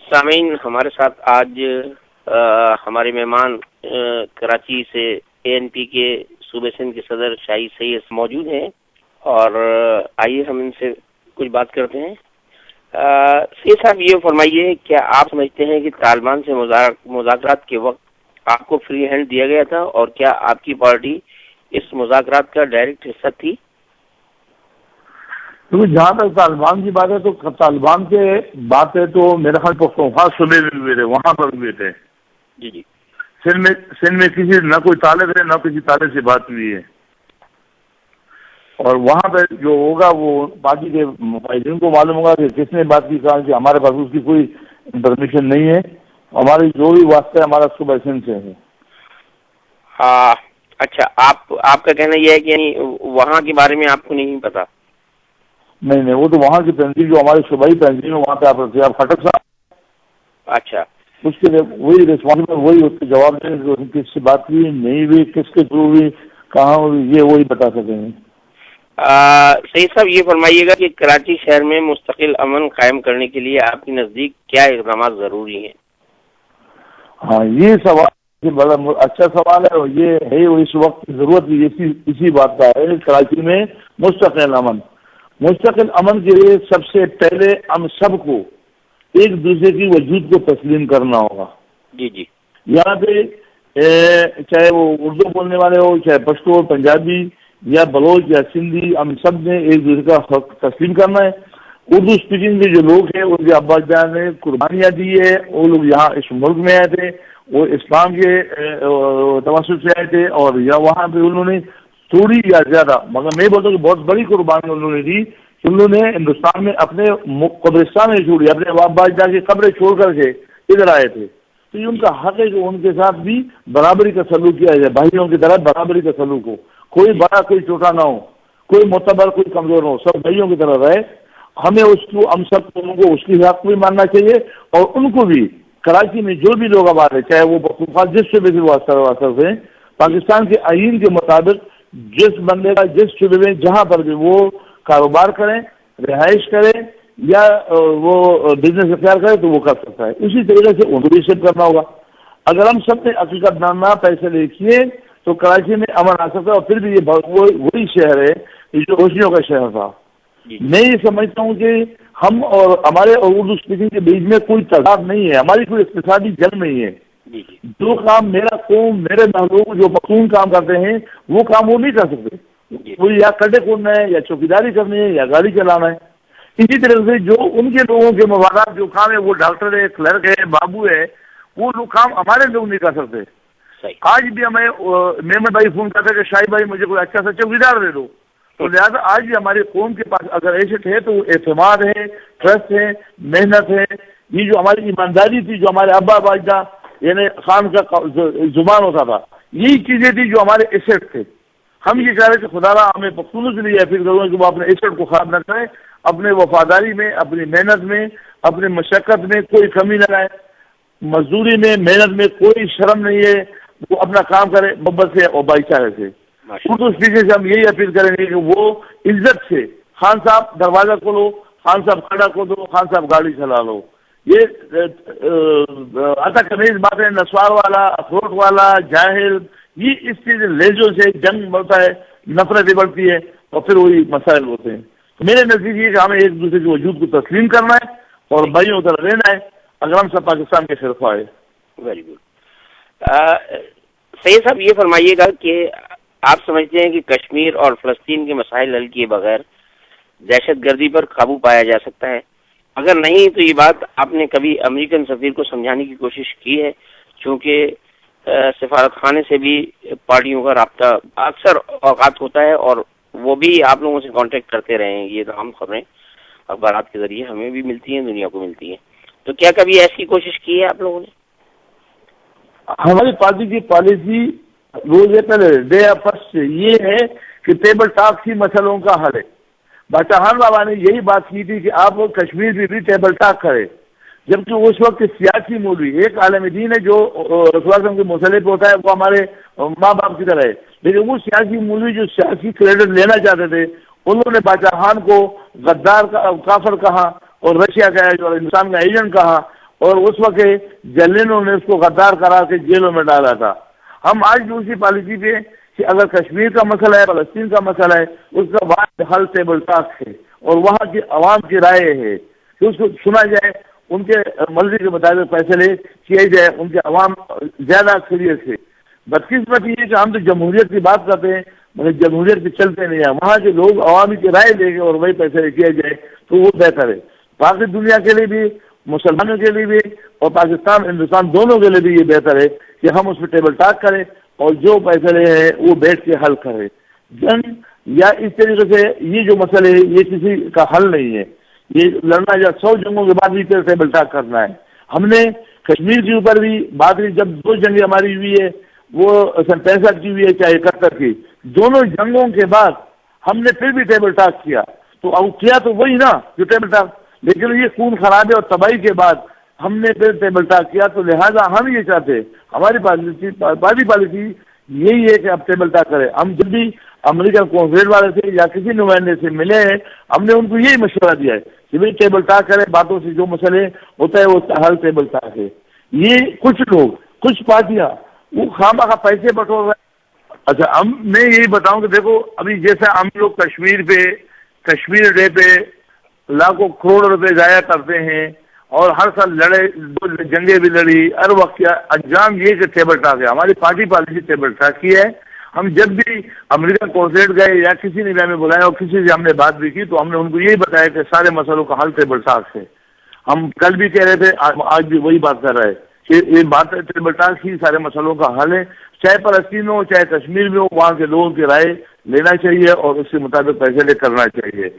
سامعین، ہمارے ساتھ آج ہمارے مہمان کراچی سے ANP کے صوبے سندھ کے صدر شاہی سید موجود ہیں، اور آئیے ہم ان سے کچھ بات کرتے ہیں۔ سید صاحب، یہ فرمائیے، کیا آپ سمجھتے ہیں کہ طالبان سے مذاکرات کے وقت آپ کو فری ہینڈ دیا گیا تھا، اور کیا آپ کی پارٹی اس مذاکرات کا ڈائریکٹ حصہ تھی؟ کیونکہ جہاں تک طالبان کی بات ہے تو طالبان کے بات ہے تو میرے خیال پختونخوا صوبے میں ہوئے تھے، وہاں پر ہوئے تھے۔ جی جی۔ سندھ میں کسی نہ کوئی طالب ہے، نہ کسی طالب سے بات ہوئی ہے، اور وہاں پہ جو ہوگا وہ باقی کے مقاصدین کو معلوم ہوگا کہ کس نے بات کی، کہا کہ ہمارے پاس اس کی کوئی انفارمیشن نہیں ہے، ہماری جو بھی واسطہ ہے ہمارا صوبہ سندھ سے ہے۔ اچھا، آپ کا کہنا یہ ہے کہ یعنی وہاں کے بارے میں آپ کو نہیں پتا؟ نہیں، وہ تو وہاں کی تنظیم جو ہماری صوبائی تنظیم ہے وہاں پہ آپ خٹک صاحب، اچھا، اس کے لیے وہی ریسپانسبل، وہی اس کے جواب دیں کہ کس سے بات ہوئی، نہیں ہوئی، کس کے تھرو ہوئی، کہاں ہوئی، یہ وہی بتا سکیں گے۔ سید صاحب، یہ فرمائیے گا کہ کراچی شہر میں مستقل امن قائم کرنے کے لیے آپ کے نزدیک کیا اقدامات ضروری ہیں؟ ہاں، یہ سوال بڑا اچھا سوال ہے، اور یہ ہے اس وقت کی ضرورت اسی بات کا ہے۔ کراچی میں مستقل امن کے لیے سب سے پہلے ہم سب کو ایک دوسرے کی وجود کو تسلیم کرنا ہوگا۔ جی جی۔ یہاں پہ چاہے وہ اردو بولنے والے ہو، چاہے پشتو، پنجابی یا بلوچ یا سندھی، ہم سب نے ایک دوسرے کا حق تسلیم کرنا ہے۔ اردو اسپیکنگ کے جو لوگ ہیں، ان کے ابا جان نے قربانیاں دی ہے، وہ لوگ یہاں اس ملک میں آئے تھے، وہ اسلام کے توسط سے آئے تھے، اور یا وہاں پہ انہوں نے تھوڑی یا زیادہ، مگر میں بولتا ہوں کہ بہت بڑی قربانی انہوں نے دی، کہ انہوں نے ہندوستان میں اپنے قبرستان نہیں چھوڑی، اپنے ابا جان کی قبریں چھوڑ کر کے ادھر آئے تھے۔ تو یہ ان کا حق ہے کہ ان کے ساتھ بھی برابری کا سلوک کیا جائے، بھائیوں کی طرح برابری کا سلوک ہو، کوئی بڑا کوئی چھوٹا نہ ہو، کوئی معتبر کوئی کمزور نہ ہو، سب بھائیوں کی طرح رہے۔ ہمیں ہم سب کو اس کی حق بھی ماننا چاہیے، اور ان کو بھی کراچی میں جو بھی لوگ آباد ہے، چاہے وہ جس شعبے سے واسطہ سے، پاکستان کے آئین کے مطابق جس بندے کا جس شعبے میں جہاں پر بھی وہ کاروبار کریں، رہائش کرے یا وہ بزنس اختیار کرے تو وہ کر سکتا ہے۔ اسی طریقے سے ان کو بھی شیپ کرنا ہوگا۔ اگر ہم سب نے حقیقت نامہ فیصلے کیے تو کراچی میں امن آ سکتا ہے، اور پھر بھی یہ وہی شہر ہے جو روشنیوں کا شہر تھا۔ میں یہ سمجھتا ہوں کہ ہم اور ہمارے اردو اسپیکنگ کے بیچ میں کوئی تضاد نہیں ہے، ہماری کوئی اقتصادی جنگ نہیں ہے۔ جو کام میرا قوم، میرے محلوم جو پختون کام کرتے ہیں، وہ کام وہ نہیں کر سکتے، وہ یا کڈے کھودنا ہے، یا چوکیداری کرنی ہے، یا گاڑی چلانا ہے۔ اسی طرح سے جو ان کے لوگوں کے مفادات جو کام ہے، وہ ڈاکٹر ہے، کلرک ہے، بابو ہے، وہ لوگ کام ہمارے لوگ نہیں کر سکتے۔ آج بھی ہمیں محمد بھائی فون کرتے کہ شاہی بھائی مجھے کوئی اچھا سا چوکیدار دے دو، تو لہٰذا آج بھی ہماری قوم کے پاس اگر ایسٹ ہے تو اعتماد ہے، ٹرسٹ ہے، محنت ہے۔ یہ جو ہماری ایمانداری تھی، جو ہمارے ابا باجدہ یعنی خان کا زبان ہوتا تھا، یہی چیزیں تھی جو ہمارے ایسٹ تھے۔ ہم یہ چاہ رہے کہ خدا را ہمیں پختونوں سے لیے پھر کروں کہ وہ اپنے ایسٹ کو خراب نہ کریں، اپنے وفاداری میں، اپنی محنت میں، اپنی مشقت میں کوئی کمی نہ لائے، مزدوری میں، محنت میں کوئی شرم نہیں ہے، وہ اپنا کام کرے محبت سے اور بھائی چارے سے۔ اردو اسپیکر سے ہم یہی اپیل کریں گے کہ وہ عزت سے، خان صاحب دروازہ کھولو، خان صاحب کھڑا کھو دو، خان صاحب گاڑی چلا لو۔ یہ عطا کنیز بات ہے، نسوار والا، اخروٹ والا، جاہل، یہ اس چیز لہجوں سے جنگ بڑھتا ہے، نفرتیں بڑھتی ہے، اور پھر وہی مسائل ہوتے ہیں۔ میرے نزدیک یہ کہ ہمیں ایک دوسرے کے وجود کو تسلیم کرنا ہے اور بھائیوں کی طرح رہنا ہے، اگر ہم سب پاکستان کے خلاف آئے۔ Very good. سید صاحب، یہ فرمائیے گا کہ آپ سمجھتے ہیں کہ کشمیر اور فلسطین کے مسائل حل کیے بغیر دہشت گردی پر قابو پایا جا سکتا ہے؟ اگر نہیں تو یہ بات آپ نے کبھی امریکن سفیر کو سمجھانے کی کوشش کی ہے؟ چونکہ سفارت خانے سے بھی پارٹیوں کا رابطہ اکثر اوقات ہوتا ہے، اور وہ بھی آپ لوگوں سے کانٹیکٹ کرتے رہے ہیں، یہ تمام خبریں اخبارات کے ذریعے ہمیں بھی ملتی ہیں، دنیا کو ملتی ہیں، تو کیا کبھی ایسی کوشش کی ہے آپ لوگوں نے؟ ہماری پارٹی کی پالیسی روز پہلے ڈے فرسٹ یہ ہے کہ ٹیبل ٹاک کی مسئلوں کا حل ہے۔ بادشاہ بابا نے یہی بات کی تھی کہ آپ کشمیر میں بھی ٹیبل ٹاک کریں، جبکہ اس وقت سیاسی مولوی ایک عالم دین ہے جو رسول اللہ کے مسئلے پہ ہوتا ہے، وہ ہمارے ماں باپ کی طرح ہے، لیکن وہ سیاسی مولوی جو سیاسی کریڈٹ لینا چاہتے تھے، انہوں نے بادشاہ خان کو غدار کافر کہا، اور رشیا کا جو ہندوستان کا ایجنٹ کہا، اور اس وقت جلینوں نے اس کو غدار قرار کے جیلوں میں ڈالا تھا۔ ہم آج بھی اسی پالیسی پہ کہ اگر کشمیر کا مسئلہ ہے، فلسطین کا مسئلہ ہے، اس کا واحد حل ٹیبل ٹاک ہے اور وہاں کی عوام کی رائے ہے کہ اس کو سنا جائے، ان کے مرضی کے مطابق فیصلے کیے جائے، ان کے عوام زیادہ اکثریت سے۔ بدقسمتی یہ کہ ہم تو جمہوریت کی بات کرتے ہیں مگر جمہوریت پہ چلتے نہیں ہیں، وہاں کے لوگ عوامی کی رائے لے کے اور وہی فیصلے کیا جائے تو وہ بہتر ہے۔ باقی دنیا کے لیے بھی، مسلمانوں کے لیے بھی اور پاکستان ہندوستان دونوں کے لیے بھی یہ بہتر ہے کہ ہم اس پہ ٹیبل ٹاک کریں اور جو فیصلے ہیں وہ بیٹھ کے حل کریں۔ جنگ یا اس طریقے سے یہ جو مسئلے ہے یہ کسی کا حل نہیں ہے، یہ لڑنا یا 100 جنگوں کے بعد بھی ٹیبل ٹاک کرنا ہے۔ ہم نے کشمیر کے اوپر بھی بات کی، جب 2 جنگیں ہماری ہوئی ہے، وہ سن 65 کی ہوئی ہے چاہے 71 کی، دونوں جنگوں کے بعد ہم نے پھر بھی ٹیبل ٹاک کیا، تو اب کیا تو وہی نا جو ٹیبل ٹاک، لیکن یہ خون خرابے اور تباہی کے بعد ہم نے پھر ٹیبل ٹاک کیا، تو لہٰذا ہم یہ چاہتے، ہماری پالیسی یہی ہے کہ اب ٹیبل ٹاک کرے۔ ہم جب بھی امریکن کانسلیٹ والے سے یا کسی نمائندے سے ملے ہیں، ہم نے ان کو یہی مشورہ دیا ہے کہ بھائی ٹیبل ٹاک کرے، باتوں سے جو مسئلے ہوتا ہے وہ حل ٹیبل ٹاک ہے۔ یہ کچھ لوگ، کچھ پارٹیاں وہ خواہ پیسے بٹور رہے ہیں۔ اچھا، میں یہی بتاؤں کہ دیکھو ابھی جیسے ہم لوگ کشمیر ڈے پہ لاکھوں کروڑ روپے ضائع کرتے ہیں اور ہر سال لڑے، 2 جنگیں بھی لڑی، ہر وقت کیا انجام یہ کہ ٹیبل ٹاک ہے۔ ہماری پارٹی پالیسی ٹیبل ٹاک کی ہے۔ ہم جب بھی امریکن کانسلیٹ گئے یا کسی نے بھی ہمیں بلایا اور کسی سے ہم نے بات بھی کی تو ہم نے ان کو یہی بتایا کہ سارے مسئلوں کا حل ٹیبل ٹاک ہے۔ ہم کل بھی کہہ رہے تھے، آج بھی وہی بات کر رہے ہیں کہ یہ بات ٹیبل ٹاک ہی سارے مسئلوں کا حل ہے، چاہے فلسطین ہو چاہے کشمیر میں ہو، وہاں کے لوگوں کی رائے لینا چاہیے اور اس کے مطابق فیصلے کرنا چاہیے۔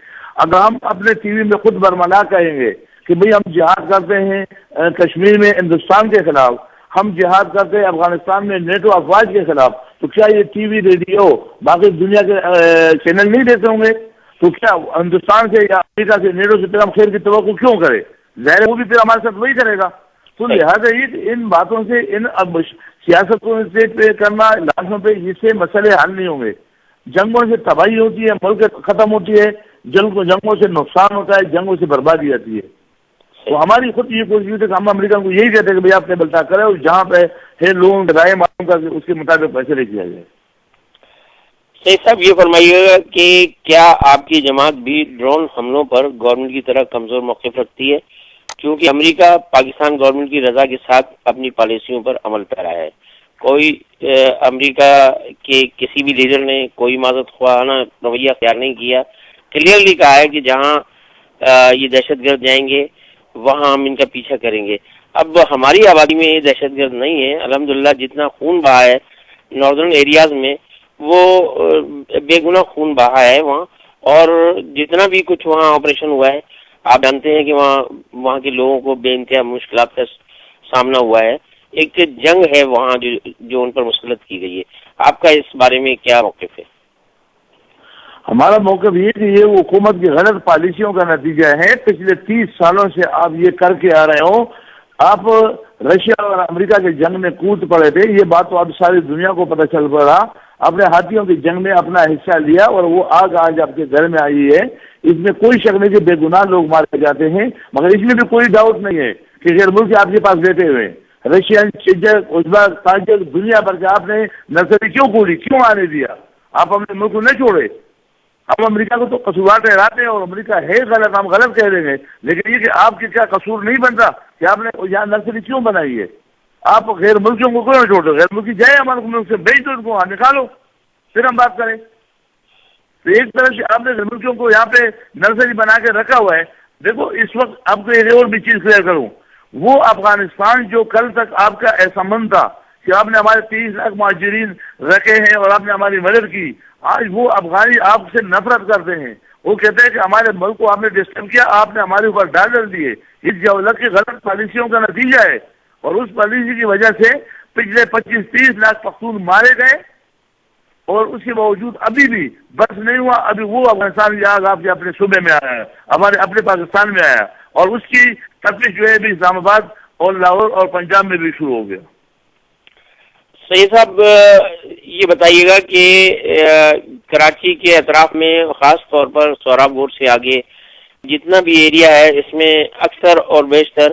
اگر ہم اپنے ٹی وی میں خود برملا کہیں گے کہ بھئی ہم جہاد کرتے ہیں کشمیر میں ہندوستان کے خلاف، ہم جہاد کرتے ہیں افغانستان میں نیٹو افواج کے خلاف، تو کیا یہ ٹی وی ریڈیو باقی دنیا کے چینل نہیں دیتے ہوں گے؟ تو کیا ہندوستان سے یا امریکہ سے نیٹو سے پھر ہم خیر کی توقع کیوں کریں؟ ظاہر ہے وہ بھی پھر ہمارے ساتھ وہی کرے گا۔ تو لہٰذا یہ ان باتوں سے، ان سیاستوں سے پہ کرنا لاشوں پہ، اس سے مسئلے حل نہیں ہوں گے۔ جنگوں سے تباہی ہوتی ہے، ملک ختم ہوتی ہے، جنگوں سے نقصان ہوتا ہے، جنگوں سے بربادی آتی ہے۔ تو ہماری خود یہ کوشش ہے کہ ہم امریکہ کو یہی کہتے ہیں کہ بھائی آپ ٹیبل ٹاک کریں اور جہاں پہ ہے لوگوں کی رائے معلوم کر کے اس کے مطابق فیصلے کیا جائے۔ سید صاحب یہ فرمائیے گا کہ کیا آپ کی جماعت بھی ڈرون حملوں پر گورنمنٹ کی طرح کمزور موقف رکھتی ہے؟ کیونکہ امریکہ پاکستان گورنمنٹ کی رضا کے ساتھ اپنی پالیسیوں پر عمل پیرا ہے۔ کوئی امریکہ کے کسی بھی لیڈر نے کوئی معذرت خواہانہ رویہ اختیار نہیں کیا، کلیئرلی کہا ہے کہ جہاں یہ دہشت گرد جائیں گے وہاں ہم ان کا پیچھا کریں گے۔ اب ہماری آبادی میں یہ دہشت گرد نہیں ہے، الحمدللہ جتنا خون بہا ہے ناردرن ایریاز میں وہ بے گناہ خون بہا ہے وہاں، اور جتنا بھی کچھ وہاں آپریشن ہوا ہے آپ جانتے ہیں کہ وہاں کے لوگوں کو بے انتہا مشکلات کا سامنا ہوا ہے۔ ایک جنگ ہے وہاں جو ان پر مسلط کی گئی ہے۔ آپ کا اس بارے میں کیا موقف ہے؟ ہمارا موقف یہ کہ یہ حکومت کی غلط پالیسیوں کا نتیجہ ہے۔ پچھلے 30 سالوں سے آپ یہ کر کے آ رہے ہو، آپ رشیا اور امریکہ کے جنگ میں کود پڑے تھے، یہ بات تو اب ساری دنیا کو پتہ چل پڑا۔ اپنے ہاتھیوں کی جنگ میں اپنا حصہ لیا اور وہ آج آپ کے گھر میں آئی ہے۔ اس میں کوئی شک نہیں کہ بے گناہ لوگ مارے جاتے ہیں، مگر اس میں بھی کوئی ڈاؤٹ نہیں ہے کہ غیر ملکی آپ کے پاس بیٹھے ہوئے رشین، چیچک، ازبک، تاجک، دنیا بھر کے آپ نے نرسری کیوں کھولی، کیوں آنے دیا؟ آپ اپنے ملک کو نہیں چھوڑے۔ ہم امریکہ کو تو قصوروار ٹھہراتے ہیں اور امریکہ ہے غلط، ہم غلط کہہ دیں گے، لیکن یہ کہ آپ کے کیا قصور نہیں بنتا کہ آپ نے یہاں نرسری کیوں بنائی ہے؟ آپ غیر ملکیوں کو کیوں چھوڑ دو؟ غیر ملکی جائے ہمارے ملک سے، بھیج دو ان کو، نکالو، پھر ہم بات کریں۔ تو ایک طرف سے آپ نے غیر ملکیوں کو یہاں پہ نرسری بنا کے رکھا ہوا ہے۔ دیکھو اس وقت آپ کو ایک اور بھی چیز کلیئر کروں، وہ افغانستان جو کل تک آپ کا ایسا من تھا کہ آپ نے ہمارے 30 لاکھ مہاجرین رکھے ہیں اور آپ نے ہماری مدد کی، آج وہ افغانی آپ سے نفرت کرتے ہیں۔ وہ کہتے ہیں کہ ہمارے ملک کو آپ نے ڈسٹرب کیا، آپ نے ہمارے اوپر ڈالر دیے۔ اس جولت کی غلط پالیسیوں کا نتیجہ ہے، اور اس پالیسی کی وجہ سے پچھلے 25-30 لاکھ پختون مارے گئے، اور اس کے باوجود ابھی بھی بس نہیں ہوا۔ ابھی وہ افغانستان کی آگ آپ کے اپنے صوبے میں آیا ہے، ہمارے اپنے پاکستان میں آیا، اور اس کی تفتیش جو ہے بھی اسلام آباد اور لاہور اور پنجاب میں بھی شروع ہو گیا۔ سید صاحب یہ بتائیے گا کہ کراچی کے اطراف میں خاص طور پر سوراب گور سے آگے جتنا بھی ایریا ہے اس میں اکثر اور بیشتر